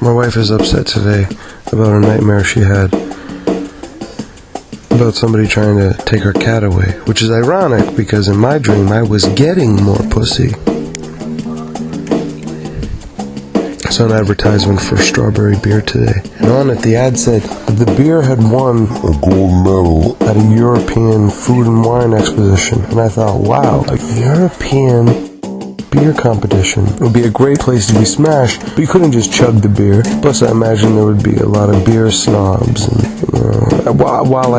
My wife is upset today about a nightmare she had about somebody trying to take her cat away, which is ironic because in my dream I was getting more pussy. I saw an advertisement for strawberry beer today, and on it the ad said that the beer had won a gold medal at a European food and wine exposition, and I thought, wow, a European beer competition would be a great place to be smashed, but you couldn't just chug the beer. Plus I imagine there would be a lot of beer snobs, and while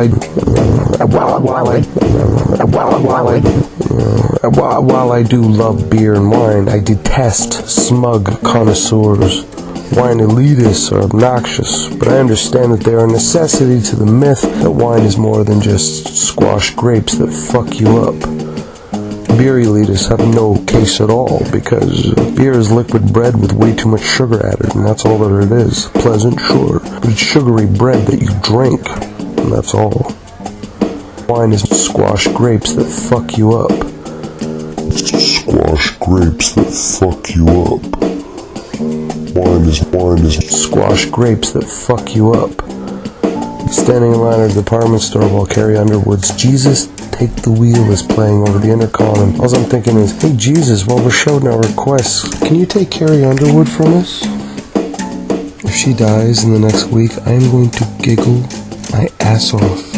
I do love beer and wine, I detest smug connoisseurs. Wine elitists are obnoxious, but I understand that they are a necessity to the myth that wine is more than just squashed grapes that fuck you up. Beer elitists have no case at all, because beer is liquid bread with way too much sugar added, and that's all that it is. Pleasant, sure, but it's sugary bread that you drink, and that's all. Wine is squashed grapes that fuck you up. Squashed grapes that fuck you up. Wine is squashed grapes that fuck you up. Standing in line at the department store while Carrie Underwood's Jesus Take the Wheel is playing over the intercom, and all I'm thinking is, hey Jesus, while we're shouting our requests, can you take Carrie Underwood from us? If she dies in the next week, I am going to giggle my ass off.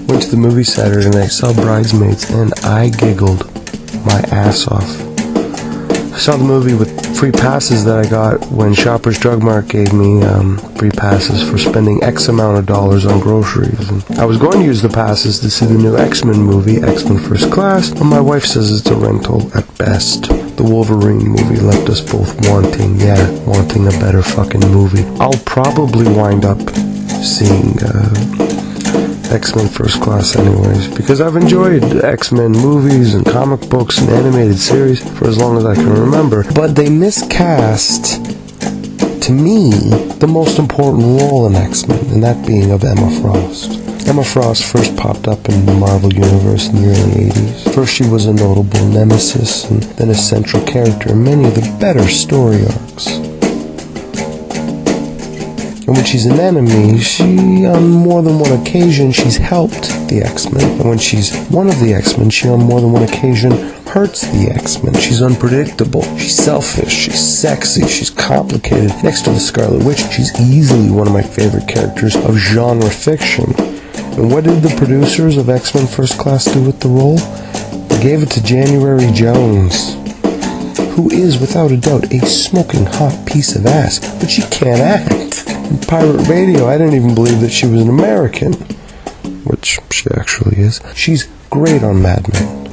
Went to the movie Saturday night, saw Bridesmaids, and I giggled my ass off. I saw the movie with free passes that I got when Shoppers Drug Mart gave me free passes for spending X amount of dollars on groceries. And I was going to use the passes to see the new X-Men movie, X-Men First Class, but my wife says it's a rental at best. The Wolverine movie left us both wanting a better fucking movie. I'll probably wind up seeing X-Men First Class anyways, because I've enjoyed X-Men movies and comic books and animated series for as long as I can remember, but they miscast, to me, the most important role in X-Men, and that being of Emma Frost. Emma Frost first popped up in the Marvel Universe in the early 80s. First she was a notable nemesis, and then a central character in many of the better story arcs. And when she's an enemy, she, on more than one occasion, she's helped the X-Men. And when she's one of the X-Men, she, on more than one occasion, hurts the X-Men. She's unpredictable, she's selfish, she's sexy, she's complicated. Next to the Scarlet Witch, she's easily one of my favorite characters of genre fiction. And what did the producers of X-Men First Class do with the role? They gave it to January Jones, who is, without a doubt, a smoking hot piece of ass, but she can't act. In Pirate Radio, I didn't even believe that she was an American, which she actually is. She's great on Mad Men,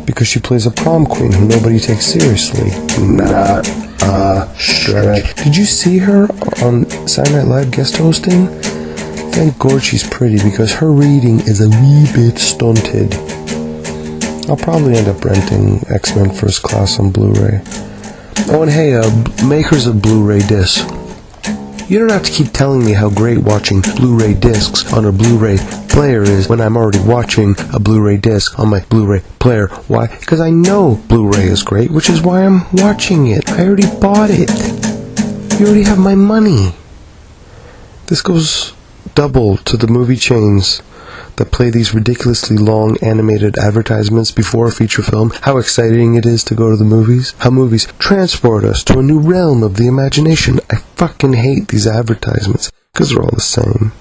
because she plays a prom queen who nobody takes seriously. Not a stretch. Did you see her on Saturday Night Live guest hosting? Thank God she's pretty, because her reading is a wee bit stunted. I'll probably end up renting X-Men First Class on Blu-ray. Oh, and hey, makers of Blu-ray discs, you don't have to keep telling me how great watching Blu-ray discs on a Blu-ray player is when I'm already watching a Blu-ray disc on my Blu-ray player. Why? Because I know Blu-ray is great, which is why I'm watching it. I already bought it. You already have my money. This goes double to the movie chains that play these ridiculously long animated advertisements before a feature film, how exciting it is to go to the movies, how movies transport us to a new realm of the imagination. I fucking hate these advertisements, because they're all the same.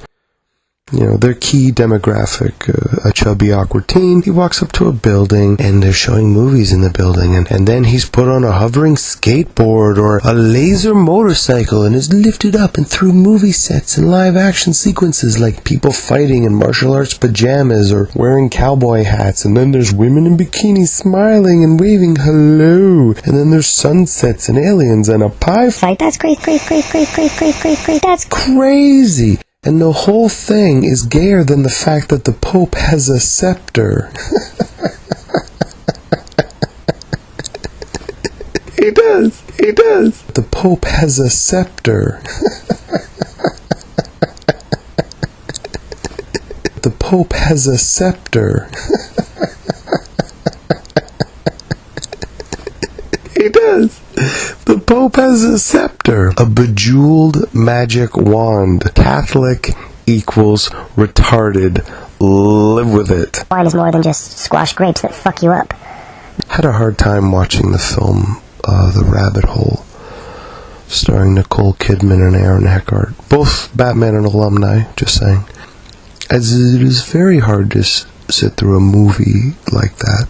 You know, their key demographic, a chubby, awkward teen, he walks up to a building, and they're showing movies in the building, and then he's put on a hovering skateboard or a laser motorcycle and is lifted up and through movie sets and live-action sequences like people fighting in martial arts pajamas or wearing cowboy hats, and then there's women in bikinis smiling and waving hello, and then there's sunsets and aliens and a pie fight. That's great. That's crazy. And the whole thing is gayer than the fact that the Pope has a scepter. He does. The Pope has a scepter. The Pope has a scepter. He does. The Pope Pope has a scepter. A bejeweled magic wand. Catholic equals retarded. Live with it. Wine is more than just squash grapes that fuck you up. Had a hard time watching the film The Rabbit Hole, starring Nicole Kidman and Aaron Eckhart. Both Batman and alumni, just saying. As it is very hard to sit through a movie like that.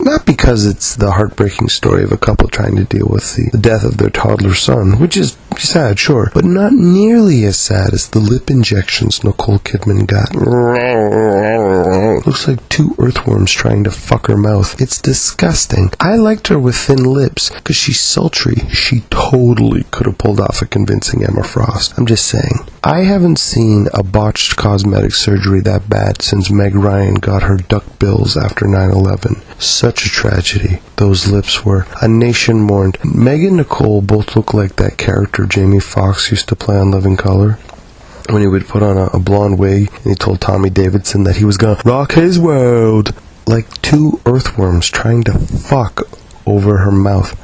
Not because it's the heartbreaking story of a couple trying to deal with the death of their toddler son, which is sad, sure, but not nearly as sad as the lip injections Nicole Kidman got. Looks like two earthworms trying to fuck her mouth. It's disgusting. I liked her with thin lips, because she's sultry. She totally could have pulled off a convincing Emma Frost. I'm just saying. I haven't seen a botched cosmetic surgery that bad since Meg Ryan got her duckbills after 9/11. Such a tragedy. Those lips were. A nation mourned. Meg and Nicole both look like that character Jamie Foxx used to play on Living Color, when he would put on a blonde wig and he told Tommy Davidson that he was gonna rock his world. Like two earthworms trying to fuck over her mouth.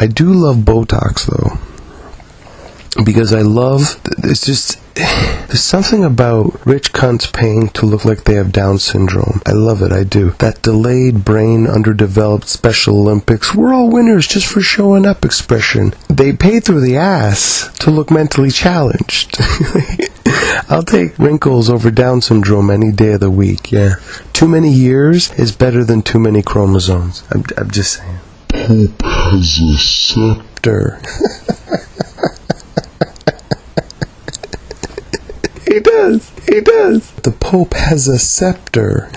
I do love Botox though, because I love, it's just, there's something about rich cunts paying to look like they have Down syndrome. I love it, I do. That delayed brain underdeveloped Special Olympics, we're all winners just for showing up expression. They pay through the ass to look mentally challenged. I'll take wrinkles over Down syndrome any day of the week, yeah. Too many years is better than too many chromosomes. I'm just saying. Pope has a scepter. He does. The Pope has a scepter.